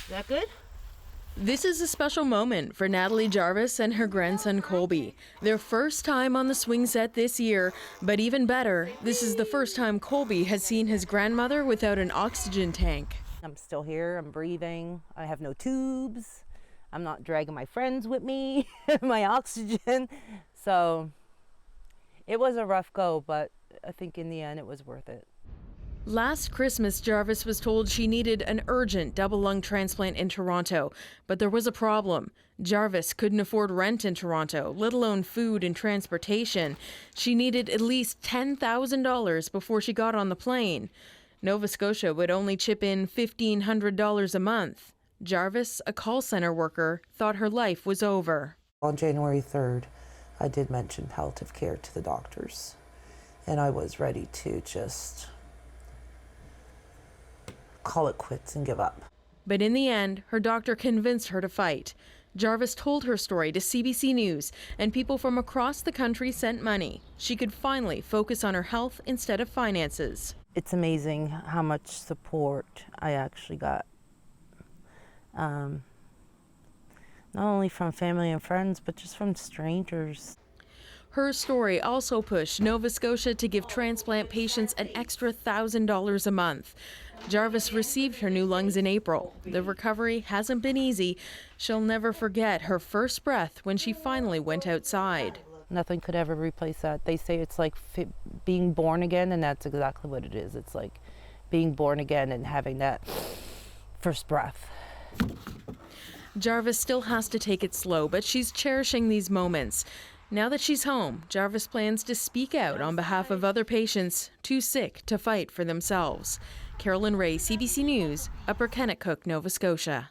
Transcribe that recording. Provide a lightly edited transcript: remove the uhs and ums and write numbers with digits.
Is that good? This is a special moment for Natalie Jarvis and her grandson Colby. Their first time on the swing set this year, but even better, this is the first time Colby has seen his grandmother without an oxygen tank. I'm still here, I'm breathing, I have no tubes, I'm not dragging my friends with me, my oxygen. So it was a rough go, but I think in the end it was worth it. Last Christmas, Jarvis was told she needed an urgent double lung transplant in Toronto, but there was a problem. Jarvis couldn't afford rent in Toronto, let alone food and transportation. She needed at least $10,000 before she got on the plane. Nova Scotia would only chip in $1,500 a month. Jarvis, a call center worker, thought her life was over. On January 3rd, I did mention palliative care to the doctors, and I was ready to just call it quits and give up. But in the end, her doctor convinced her to fight. Jarvis told her story to CBC News, and people from across the country sent money. She could finally focus on her health instead of finances. It's amazing how much support I actually got. Not only from family and friends, but just from strangers. Her story also pushed Nova Scotia to give transplant patients an extra $1,000 a month. Jarvis received her new lungs in April. The recovery hasn't been easy. She'll never forget her first breath when she finally went outside. Nothing could ever replace that. They say it's like being born again, and that's exactly what it is. It's like being born again and having that first breath. Jarvis still has to take it slow, but she's cherishing these moments. Now that she's home, Jarvis plans to speak out on behalf of other patients too sick to fight for themselves. Carolyn Ray, CBC News, Upper Kennetcook, Nova Scotia.